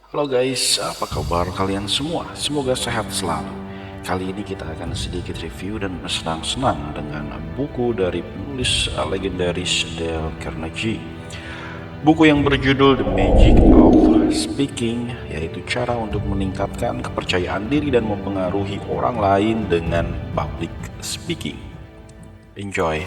Halo guys, apa kabar kalian semua? Semoga sehat selalu. Kali ini kita akan sedikit review dan bersenang-senang dengan buku dari penulis legendaris Dale Carnegie. Buku yang berjudul The Magic of Speaking, yaitu cara untuk meningkatkan kepercayaan diri dan mempengaruhi orang lain dengan public speaking. Enjoy!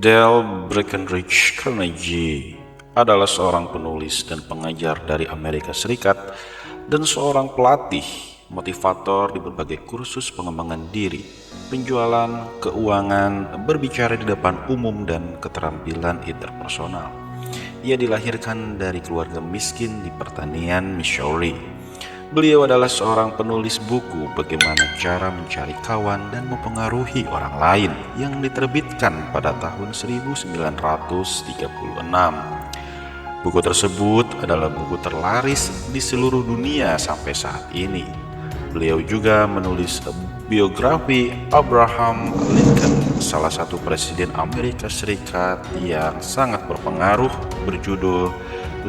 Dale Breckenridge Carnegie adalah seorang penulis dan pengajar dari Amerika Serikat dan seorang pelatih motivator di berbagai kursus pengembangan diri, penjualan, keuangan, berbicara di depan umum, dan keterampilan interpersonal. Ia dilahirkan dari keluarga miskin di pertanian Missouri. Beliau adalah seorang penulis buku Bagaimana Cara Mencari Kawan dan Mempengaruhi Orang Lain yang diterbitkan pada tahun 1936. Buku tersebut adalah buku terlaris di seluruh dunia sampai saat ini. Beliau juga menulis biografi Abraham Lincoln, salah satu presiden Amerika Serikat yang sangat berpengaruh, berjudul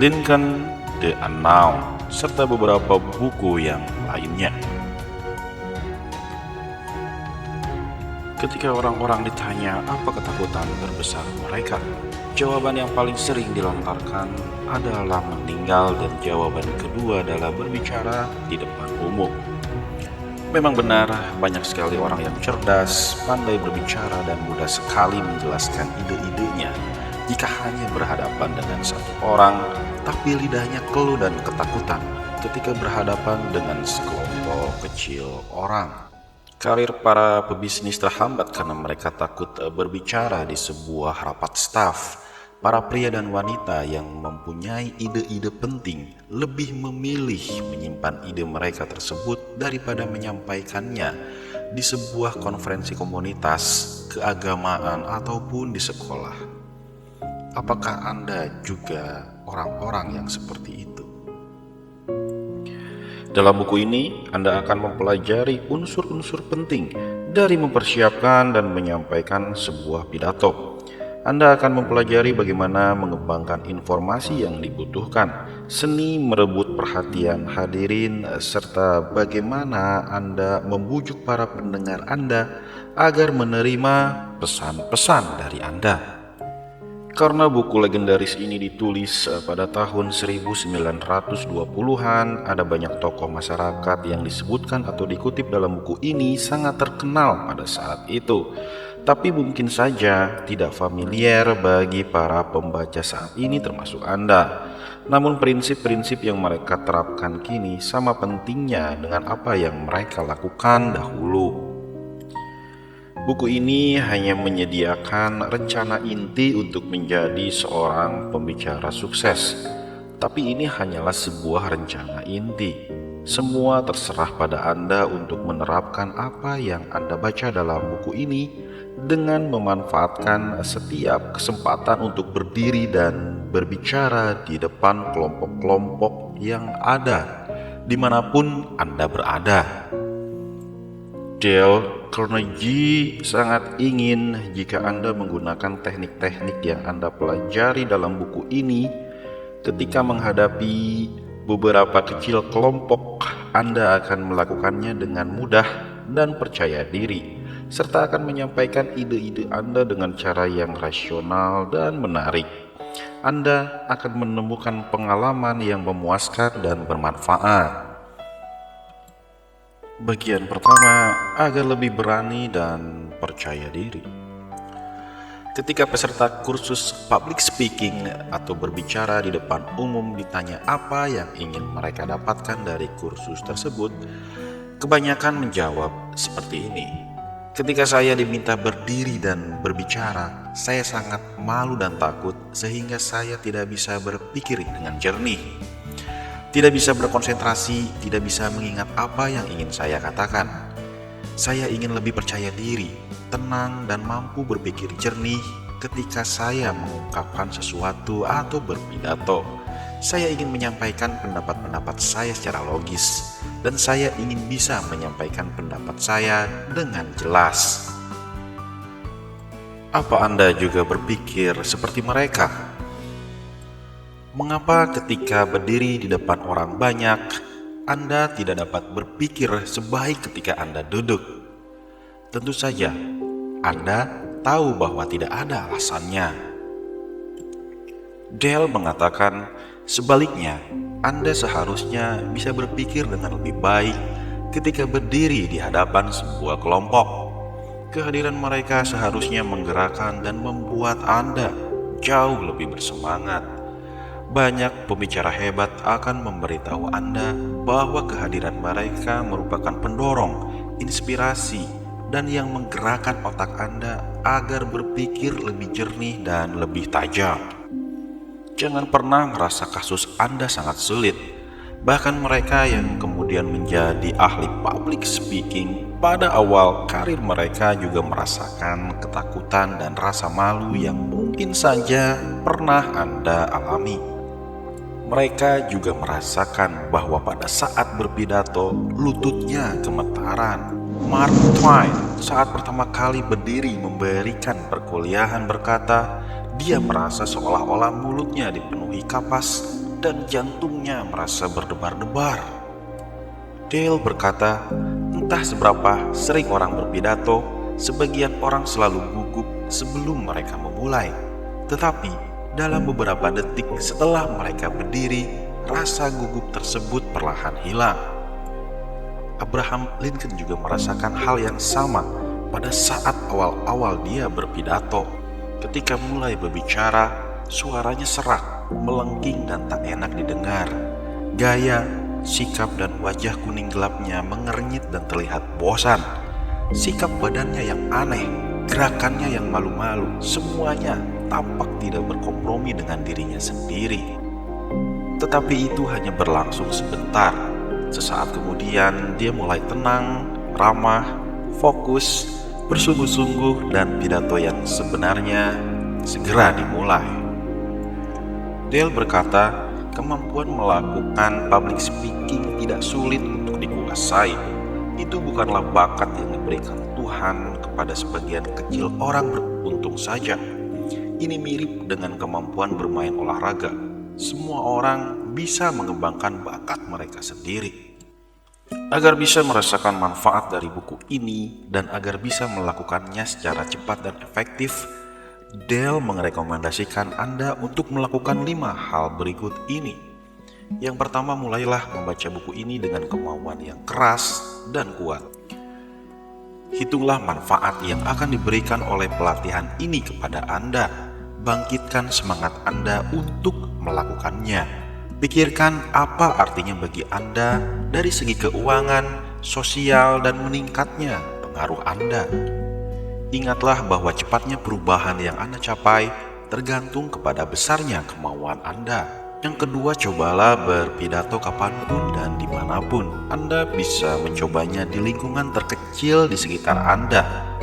Lincoln the Unknown, serta beberapa buku yang lainnya. Ketika orang-orang ditanya apa ketakutan terbesar mereka, jawaban yang paling sering dilontarkan adalah meninggal, dan jawaban kedua adalah berbicara di depan umum. Memang benar, banyak sekali orang yang cerdas, pandai berbicara, dan mudah sekali menjelaskan ide-idenya jika hanya berhadapan dengan satu orang, tapi lidahnya keluh dan ketakutan ketika berhadapan dengan sekelompok kecil orang. Karir para pebisnis terhambat karena mereka takut berbicara di sebuah rapat staf. Para pria dan wanita yang mempunyai ide-ide penting lebih memilih menyimpan ide mereka tersebut daripada menyampaikannya di sebuah konferensi komunitas, keagamaan, ataupun di sekolah. Apakah Anda juga orang-orang yang seperti itu? Dalam buku ini, Anda akan mempelajari unsur-unsur penting dari mempersiapkan dan menyampaikan sebuah pidato. Anda akan mempelajari bagaimana mengembangkan informasi yang dibutuhkan, seni merebut perhatian hadirin, serta bagaimana Anda membujuk para pendengar Anda agar menerima pesan-pesan dari Anda. Karena buku legendaris ini ditulis pada tahun 1920-an, ada banyak tokoh masyarakat yang disebutkan atau dikutip dalam buku ini sangat terkenal pada saat itu, tapi mungkin saja tidak familiar bagi para pembaca saat ini termasuk Anda. Namun prinsip-prinsip yang mereka terapkan kini sama pentingnya dengan apa yang mereka lakukan dahulu. Buku ini hanya menyediakan rencana inti untuk menjadi seorang pembicara sukses, tapi ini hanyalah sebuah rencana inti. Semua terserah pada Anda untuk menerapkan apa yang Anda baca dalam buku ini dengan memanfaatkan setiap kesempatan untuk berdiri dan berbicara di depan kelompok-kelompok yang ada dimanapun Anda berada. Dale Carnegie sangat ingin jika Anda menggunakan teknik-teknik yang Anda pelajari dalam buku ini ketika menghadapi beberapa kecil kelompok. Anda akan melakukannya dengan mudah dan percaya diri, serta akan menyampaikan ide-ide Anda dengan cara yang rasional dan menarik. Anda akan menemukan pengalaman yang memuaskan dan bermanfaat. Bagian pertama, agar lebih berani dan percaya diri. Ketika peserta kursus public speaking atau berbicara di depan umum ditanya apa yang ingin mereka dapatkan dari kursus tersebut, kebanyakan menjawab seperti ini. Ketika saya diminta berdiri dan berbicara, saya sangat malu dan takut sehingga saya tidak bisa berpikir dengan jernih. Tidak bisa berkonsentrasi, tidak bisa mengingat apa yang ingin saya katakan. Saya ingin lebih percaya diri, tenang, dan mampu berpikir jernih ketika saya mengungkapkan sesuatu atau berpidato. Saya ingin menyampaikan pendapat-pendapat saya secara logis, dan saya ingin bisa menyampaikan pendapat saya dengan jelas. Apa Anda juga berpikir seperti mereka? Mengapa ketika berdiri di depan orang banyak, Anda tidak dapat berpikir sebaik ketika Anda duduk? Tentu saja, Anda tahu bahwa tidak ada alasannya. Dale mengatakan, sebaliknya, Anda seharusnya bisa berpikir dengan lebih baik ketika berdiri di hadapan sebuah kelompok. Kehadiran mereka seharusnya menggerakkan dan membuat Anda jauh lebih bersemangat. Banyak pembicara hebat akan memberitahu Anda bahwa kehadiran mereka merupakan pendorong, inspirasi, dan yang menggerakkan otak Anda agar berpikir lebih jernih dan lebih tajam. Jangan pernah merasa kasus Anda sangat sulit. Bahkan mereka yang kemudian menjadi ahli public speaking pada awal karir mereka juga merasakan ketakutan dan rasa malu yang mungkin saja pernah Anda alami. Mereka juga merasakan bahwa pada saat berpidato, lututnya gemetaran. Mark Twain saat pertama kali berdiri memberikan perkuliahan berkata, dia merasa seolah-olah mulutnya dipenuhi kapas dan jantungnya merasa berdebar-debar. Dale berkata, entah seberapa sering orang berpidato, sebagian orang selalu gugup sebelum mereka memulai. Tetapi dalam beberapa detik setelah mereka berdiri, rasa gugup tersebut perlahan hilang. Abraham Lincoln juga merasakan hal yang sama pada saat awal-awal dia berpidato. Ketika mulai berbicara, suaranya serak, melengking dan tak enak didengar. Gaya, sikap dan wajah kuning gelapnya mengernyit dan terlihat bosan. Sikap badannya yang aneh, gerakannya yang malu-malu, semuanya tampak tidak berkompromi dengan dirinya sendiri. Tetapi itu hanya berlangsung sebentar. Sesaat kemudian dia mulai tenang, ramah, fokus, bersungguh-sungguh, dan pidato yang sebenarnya segera dimulai. Dale berkata, kemampuan melakukan public speaking tidak sulit untuk dikuasai. Itu bukanlah bakat yang diberikan Tuhan kepada sebagian kecil orang beruntung saja. Ini mirip dengan kemampuan bermain olahraga. Semua orang bisa mengembangkan bakat mereka sendiri. Agar bisa merasakan manfaat dari buku ini dan agar bisa melakukannya secara cepat dan efektif, Dale merekomendasikan Anda untuk melakukan 5 hal berikut ini. Yang pertama, mulailah membaca buku ini dengan kemauan yang keras dan kuat. Hitunglah manfaat yang akan diberikan oleh pelatihan ini kepada Anda. Bangkitkan semangat Anda untuk melakukannya. Pikirkan apa artinya bagi Anda dari segi keuangan, sosial, dan meningkatnya pengaruh Anda. Ingatlah bahwa cepatnya perubahan yang Anda capai tergantung kepada besarnya kemauan Anda. Yang kedua, cobalah berpidato kapanpun dan dimanapun. Anda bisa mencobanya di lingkungan terkecil di sekitar Anda.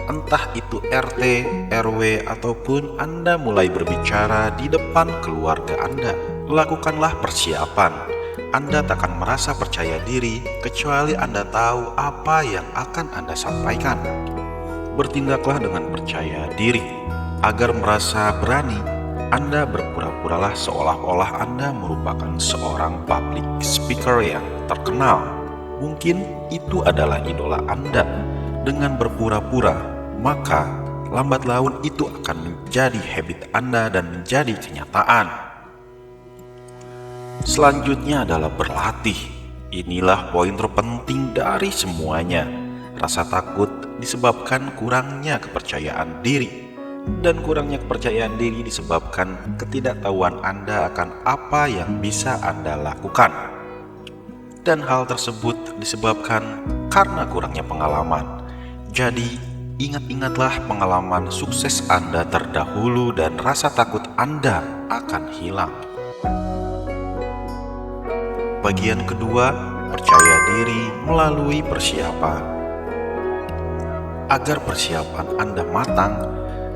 Entah itu RT, RW, ataupun Anda mulai berbicara di depan keluarga Anda. Lakukanlah persiapan. Anda tak akan merasa percaya diri kecuali Anda tahu apa yang akan Anda sampaikan. Bertindaklah dengan percaya diri. Agar merasa berani, Anda berpura-puralah seolah-olah Anda merupakan seorang public speaker yang terkenal. Mungkin itu adalah idola Anda. Dengan berpura-pura, maka lambat laun itu akan menjadi habit Anda dan menjadi kenyataan. Selanjutnya adalah berlatih. Inilah poin terpenting dari semuanya. Rasa takut disebabkan kurangnya kepercayaan diri. Dan kurangnya kepercayaan diri disebabkan ketidaktahuan Anda akan apa yang bisa Anda lakukan. Dan hal tersebut disebabkan karena kurangnya pengalaman. Jadi, ingat-ingatlah pengalaman sukses Anda terdahulu dan rasa takut Anda akan hilang. Bagian kedua, percaya diri melalui persiapan. Agar persiapan Anda matang,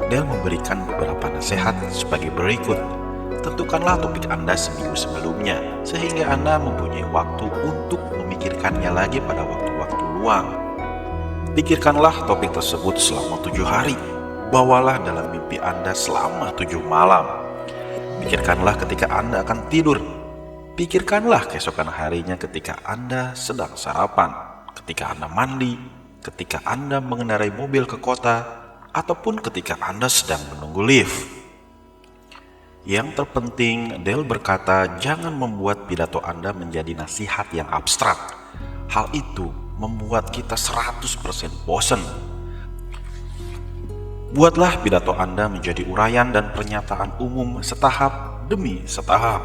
Dale memberikan beberapa nasihat sebagai berikut. tentukanlah topik Anda seminggu sebelumnya, sehingga Anda mempunyai waktu untuk memikirkannya lagi pada waktu-waktu luang. Pikirkanlah topik tersebut selama 7 hari. Bawalah dalam mimpi Anda selama 7 malam. Pikirkanlah ketika Anda akan tidur. Pikirkanlah keesokan harinya ketika Anda sedang sarapan, ketika Anda mandi, ketika Anda mengendarai mobil ke kota, ataupun ketika Anda sedang menunggu lift. Yang terpenting, Dale berkata, jangan membuat pidato Anda menjadi nasihat yang abstrak. Hal itu membuat kita 100% bosan. Buatlah pidato Anda menjadi uraian dan pernyataan umum setahap demi setahap.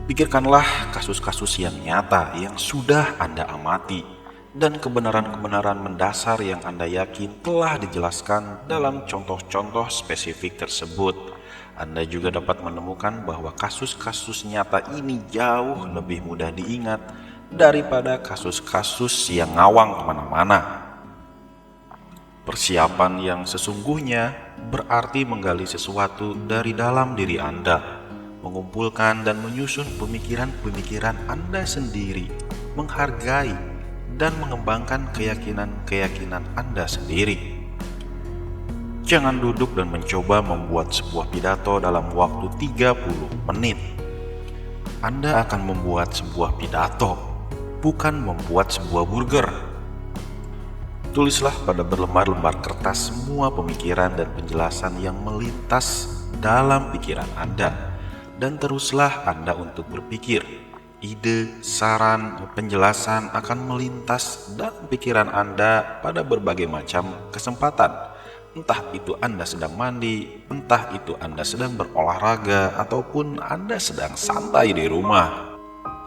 Pikirkanlah kasus-kasus yang nyata yang sudah Anda amati dan kebenaran-kebenaran mendasar yang Anda yakin telah dijelaskan dalam contoh-contoh spesifik tersebut. Anda juga dapat menemukan bahwa kasus-kasus nyata ini jauh lebih mudah diingat daripada kasus-kasus yang ngawang kemana-mana. Persiapan yang sesungguhnya berarti menggali sesuatu dari dalam diri Anda, mengumpulkan dan menyusun pemikiran-pemikiran Anda sendiri, menghargai dan mengembangkan keyakinan-keyakinan Anda sendiri. Jangan duduk dan mencoba membuat sebuah pidato dalam waktu 30 menit. Anda akan membuat sebuah pidato, bukan membuat sebuah burger. Tulislah pada berlembar-lembar kertas semua pemikiran dan penjelasan yang melintas dalam pikiran Anda, dan teruslah Anda untuk berpikir. Ide, saran, penjelasan akan melintas dalam pikiran Anda pada berbagai macam kesempatan. Entah itu Anda sedang mandi, entah itu Anda sedang berolahraga, ataupun Anda sedang santai di rumah.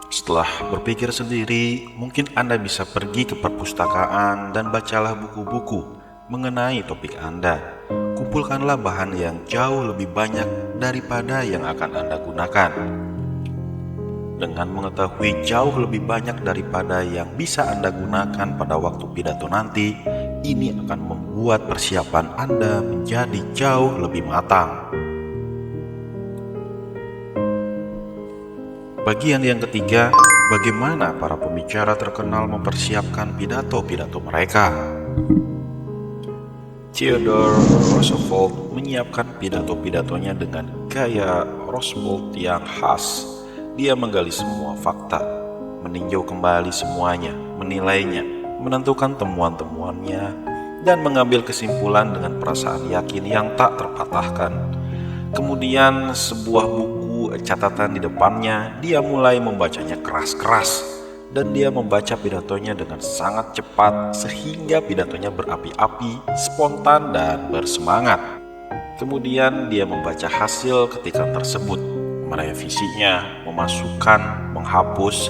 Setelah berpikir sendiri, mungkin Anda bisa pergi ke perpustakaan dan bacalah buku-buku mengenai topik Anda. Kumpulkanlah bahan yang jauh lebih banyak daripada yang akan Anda gunakan. Dengan mengetahui jauh lebih banyak daripada yang bisa Anda gunakan pada waktu pidato nanti, ini akan membuat persiapan Anda menjadi jauh lebih matang. Bagian yang ketiga, bagaimana para pembicara terkenal mempersiapkan pidato-pidato mereka. Theodore Roosevelt menyiapkan pidato-pidatonya dengan gaya Roosevelt yang khas. Dia menggali semua fakta, meninjau kembali semuanya, menilainya, menentukan temuan-temuannya, dan mengambil kesimpulan dengan perasaan yakin yang tak terpatahkan. Kemudian sebuah buku catatan di depannya, dia mulai membacanya keras-keras, dan dia membaca pidatonya dengan sangat cepat sehingga pidatonya berapi-api, spontan, dan bersemangat. Kemudian dia membaca hasil ketikan tersebut, merevisinya, memasukkan, menghapus,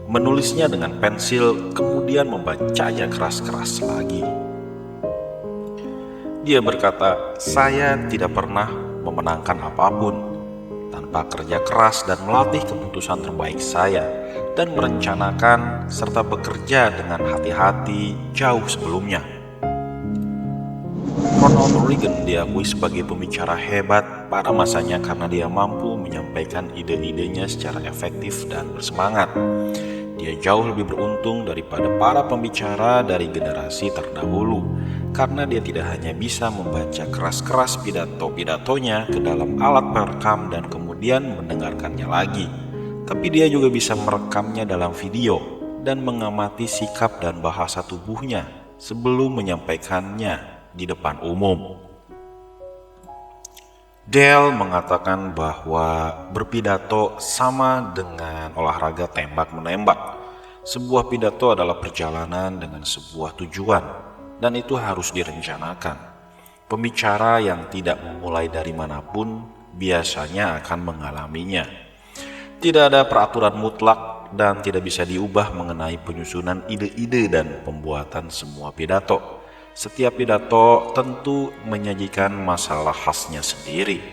menulisnya dengan pensil, kemudian membacanya keras-keras lagi. Dia berkata, saya tidak pernah memenangkan apapun tanpa kerja keras dan melatih keputusan terbaik saya dan merencanakan serta bekerja dengan hati-hati jauh sebelumnya. Ronald Reagan diakui sebagai pembicara hebat pada masanya karena dia mampu menyampaikan ide-idenya secara efektif dan bersemangat. Dia jauh lebih beruntung daripada para pembicara dari generasi terdahulu karena dia tidak hanya bisa membaca keras-keras pidato-pidatonya ke dalam alat perekam dan kemudian mendengarkannya lagi, tapi dia juga bisa merekamnya dalam video dan mengamati sikap dan bahasa tubuhnya sebelum menyampaikannya di depan umum. Dale mengatakan bahwa berpidato sama dengan olahraga tembak-menembak. Sebuah pidato adalah perjalanan dengan sebuah tujuan, dan itu harus direncanakan. Pembicara yang tidak memulai dari manapun biasanya akan mengalaminya. Tidak ada peraturan mutlak dan tidak bisa diubah mengenai penyusunan ide-ide dan pembuatan semua pidato. Setiap pidato tentu menyajikan masalah khasnya sendiri.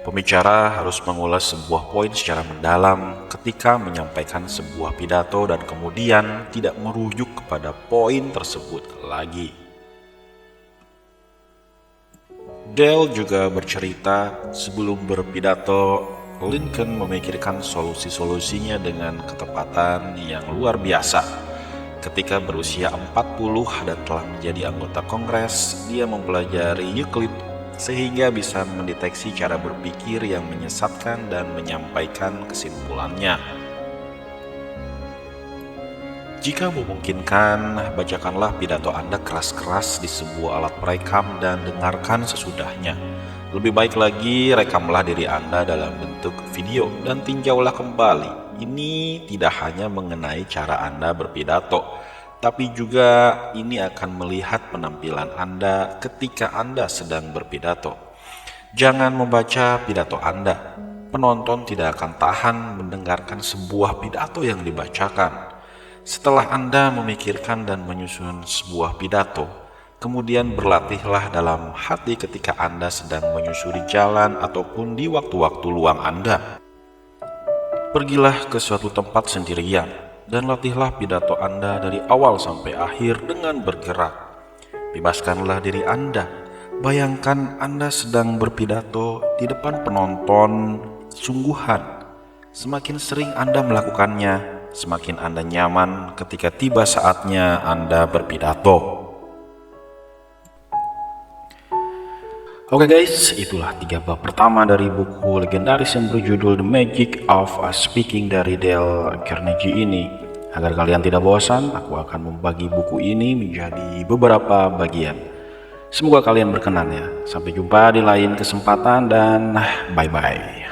Pembicara harus mengulas sebuah poin secara mendalam ketika menyampaikan sebuah pidato dan kemudian tidak merujuk kepada poin tersebut lagi. Dale juga bercerita sebelum berpidato, Lincoln memikirkan solusi-solusinya dengan ketepatan yang luar biasa. Ketika berusia 40 dan telah menjadi anggota Kongres, dia mempelajari Euclid sehingga bisa mendeteksi cara berpikir yang menyesatkan dan menyampaikan kesimpulannya. Jika memungkinkan, bacakanlah pidato Anda keras-keras di sebuah alat perekam dan dengarkan sesudahnya. Lebih baik lagi, rekamlah diri Anda dalam bentuk video dan tinjaulah kembali. Ini tidak hanya mengenai cara Anda berpidato, tapi juga ini akan melihat penampilan Anda ketika Anda sedang berpidato. Jangan membaca pidato Anda. Penonton tidak akan tahan mendengarkan sebuah pidato yang dibacakan. Setelah Anda memikirkan dan menyusun sebuah pidato, kemudian berlatihlah dalam hati ketika Anda sedang menyusuri jalan ataupun di waktu-waktu luang Anda. Pergilah ke suatu tempat sendirian dan latihlah pidato Anda dari awal sampai akhir dengan bergerak. Bebaskanlah diri Anda. Bayangkan Anda sedang berpidato di depan penonton sungguhan. Semakin sering Anda melakukannya, semakin Anda nyaman ketika tiba saatnya Anda berpidato. Oke guys, itulah 3 bab pertama dari buku legendaris yang berjudul The Magic of Speaking dari Dale Carnegie ini. Agar kalian tidak bosan, aku akan membagi buku ini menjadi beberapa bagian. Semoga kalian berkenan ya. Sampai jumpa di lain kesempatan dan bye-bye.